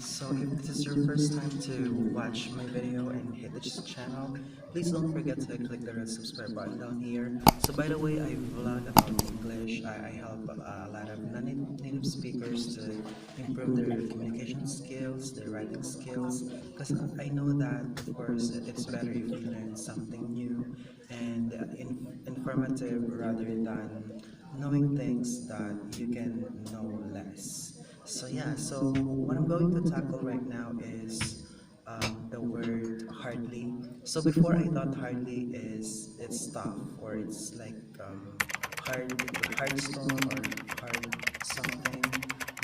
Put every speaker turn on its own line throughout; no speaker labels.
So if this is your first time to watch my video and hit this channel, please don't forget to click the red subscribe button down here. So by the way, I vlog about English. I help a lot of non-native speakers to improve their communication skills, their writing skills, because I know that of course it's better if you learn something new and informative rather than knowing things that you can know less. So yeah, so what I'm going to tackle right now is the word hardly. So before I thought hardly is it's tough or it's like hard, hard stone or hard something.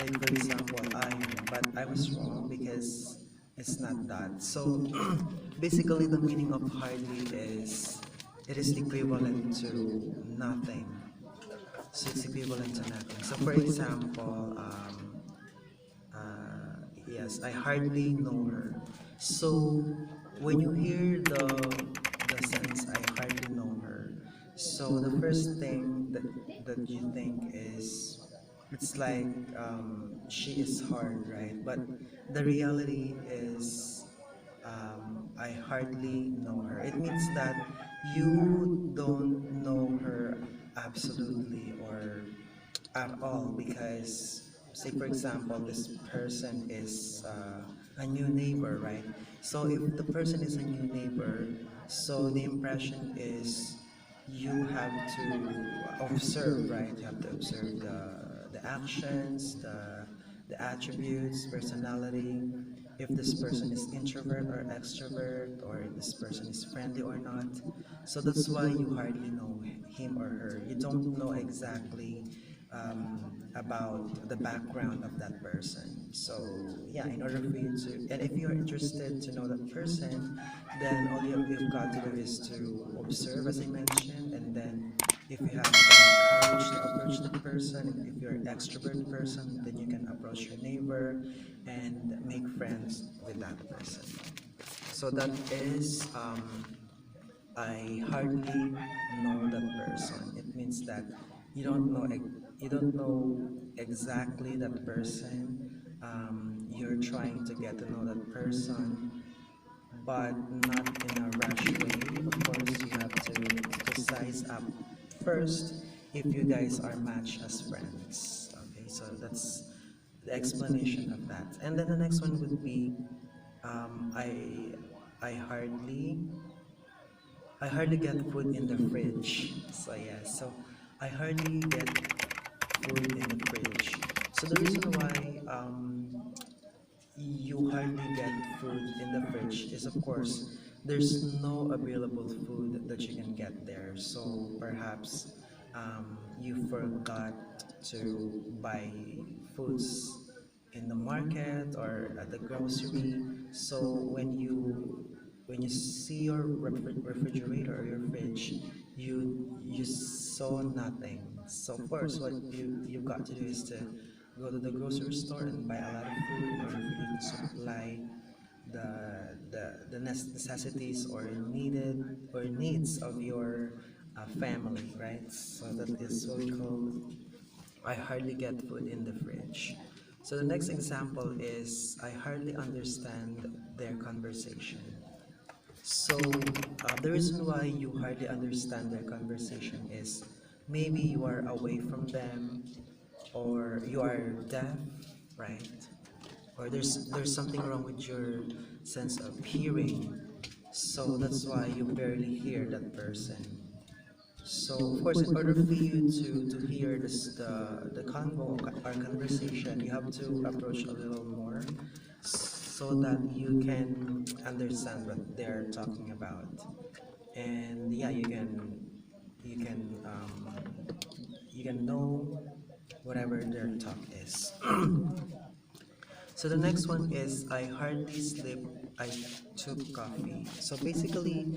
Like for example, iron, but I was wrong because it's not that. So basically, the meaning of hardly is it is equivalent to nothing. So it's equivalent to nothing. So for example, yes, I hardly know her. So when you hear the sentence "I hardly know her," so the first thing that you think is it's like she is hard, right? But the reality is I hardly know her. It means that you don't know her absolutely or at all because say for example this person is a new neighbor, right? So if the person is a new neighbor, so the impression is you have to observe, right? You have to observe the actions, the attributes, personality, if this person is introvert or extrovert, or if this person is friendly or not. So that's why you hardly know him or her. You don't know exactly about the background of that person. So yeah, in order for you to, and if you're interested to know that person, then all you've got to do is to observe, as I mentioned, and then if you have courage to approach the person, if you're an extrovert person, then you can approach your neighbor and make friends with that person. So that is I hardly know that person. It means that you don't know you don't know exactly that person. You're trying to get to know that person, but not in a rush way. Of course, you have to size up first if you guys are matched as friends. Okay, so that's the explanation of that. And then the next one would be um, I I hardly I hardly get food in the fridge. So yeah, so I hardly get food in the fridge. So the reason why you hardly get food in the fridge is of course there's no available food that you can get there. So perhaps you forgot to buy foods in the market or at the grocery. So when you see your refrigerator or your fridge, you saw nothing. So of course, what you've got to do is to go to the grocery store and buy a lot of food in order for you to supply the necessities or needed or needs of your family, right? So that is what we call I hardly get food in the fridge. So the next example is I hardly understand their conversation. So the reason why you hardly understand their conversation is maybe you are away from them or you are deaf, right? Or there's something wrong with your sense of hearing. So that's why you barely hear that person. So of course, in order for you to hear the convo or conversation, you have to approach a little more so that you can understand what they're talking about. And yeah, you can you can know whatever their talk is. So the next one is I hardly sleep. I took coffee. So basically,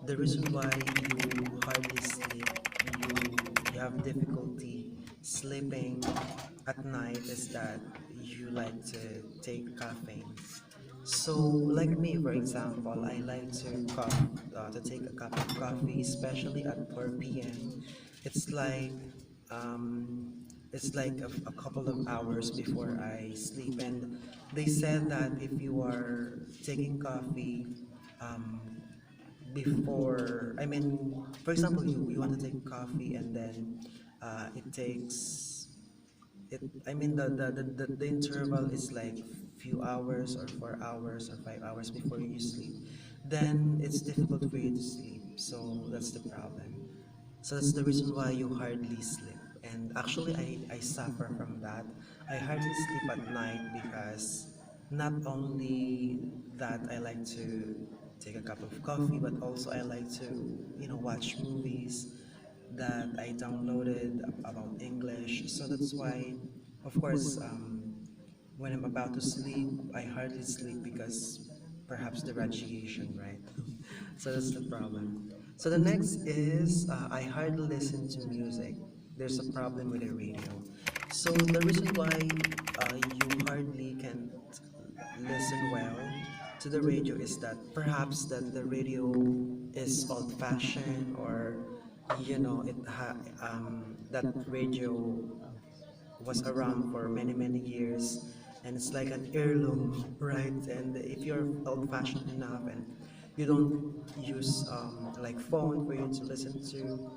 the reason why you hardly sleep, you have difficulty sleeping at night is that you like to take caffeine. So, like me, for example, I like to take a cup of coffee, especially at 4 p.m. It's like it's like a couple of hours before I sleep. And they said that if you are taking coffee um, before, I mean, for example, you want to take coffee and then it takes it. I mean, the interval is like few hours or 4 hours or 5 hours before you sleep. Then it's difficult for you to sleep. So that's the problem. So that's the reason why you hardly sleep. And actually, I suffer from that. I hardly sleep at night because not only that I like to take a cup of coffee, but also I like to, watch movies that I downloaded about English. So that's why, of course, when I'm about to sleep, I hardly sleep because perhaps the radiation, right? So that's the problem. So the next is I hardly listen to music. There's a problem with the radio. So the reason why you hardly can listen well to the radio is that perhaps that the radio is old-fashioned, or that radio was around for many many years, and it's like an heirloom, right? And if you're old-fashioned enough and you don't use like phone for you to listen to,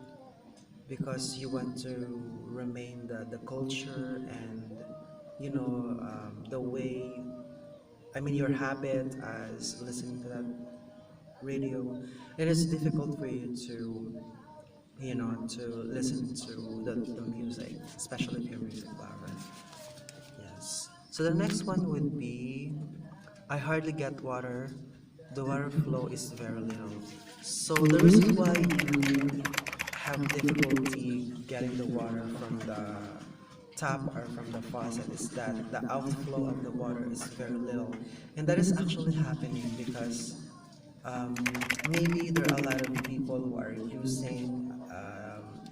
because you want to remain the culture and the way, I mean, your habit as listening to that radio, it is difficult for you to to listen to the music, especially if you're a music lover. Yes. So the next one would be I hardly get water. The water flow is very little. So the reason why you have difficulty getting the water from the tap or from the faucet is that the outflow of the water is very little. And that is actually happening because maybe there are a lot of people who are using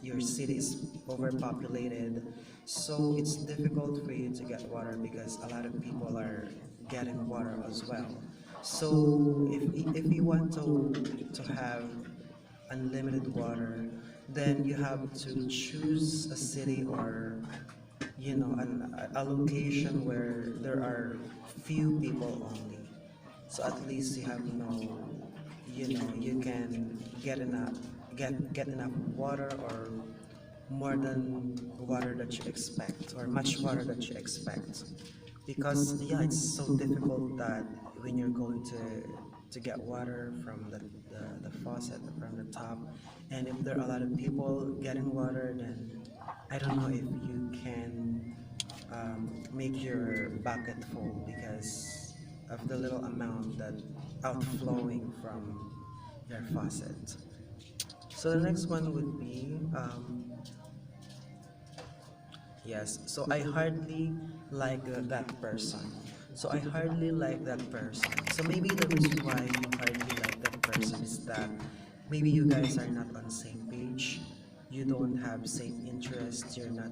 your city is overpopulated, so it's difficult for you to get water because a lot of people are getting water as well. So if you want to have unlimited water, then you have to choose a city, or a location where there are few people only. So at least you have you can get enough water, or more than water that you expect, or much water that you expect. Because yeah, it's so difficult that when you're going to get water from the faucet, from the top, and if there are a lot of people getting water, then I don't know if you can make your bucket full because of the little amount that outflowing from your faucet. So the next one would be yes. So I hardly like that person. So I hardly like that person. So maybe the reason why you hardly like that person is that maybe you guys are not on the same page. You don't have same interests. You're not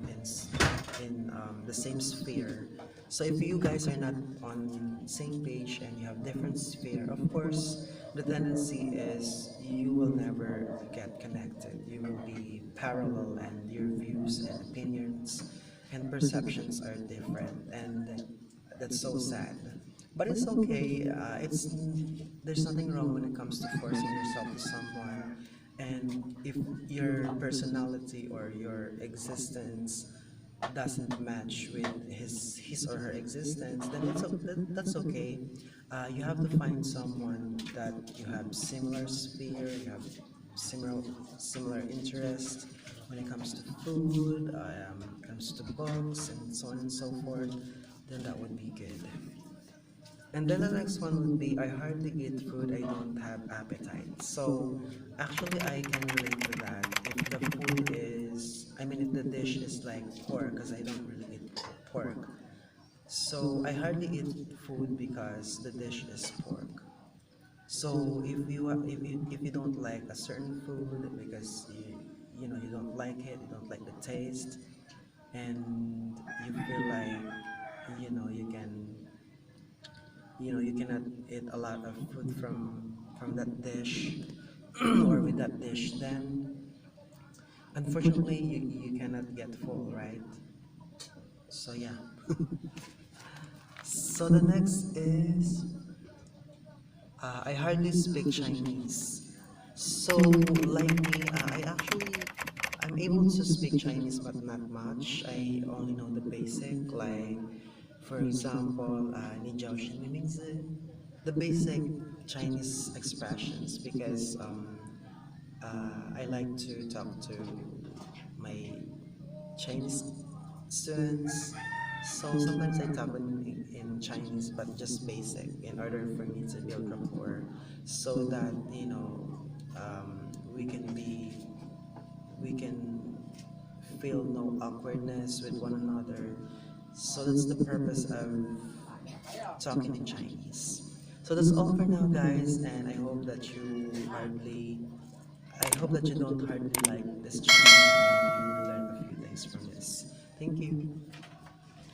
in the same sphere. So if you guys are not on same page and you have different sphere, of course, the tendency is you will never get connected. You will be parallel, and your views and opinions and perceptions are different, and that's so sad. But it's okay. There's nothing wrong when it comes to forcing yourself to someone, and if your personality or your existence doesn't match with his or her existence, then that's okay. You have to find someone that you have similar sphere, you have similar similar interest when it comes to food, comes to books, and so on and so forth. Then that would be good. And then the next one would be I hardly eat food I don't have appetite. So actually I can relate to that. If the food is, I mean, if the dish is like pork, because I don't really eat pork. So I hardly eat food because the dish is pork. So if you don't like a certain food because you don't like it, you don't like the taste, and you feel like you can you cannot eat a lot of food from that dish or with that dish, then unfortunately you cannot get full, right? So yeah. So the next is I hardly speak Chinese. So like me, I'm able to speak Chinese but not much. I only know the basic, like for example, 你叫什么名字? The basic Chinese expressions because I like to talk to my Chinese students. So sometimes I talk in Chinese, but just basic in order for me to build rapport, so that we can we can feel no awkwardness with one another. So that's the purpose of talking in Chinese. So that's all for now, guys, and I hope that you don't hardly like this channel and you learn a few things from this. Thank you.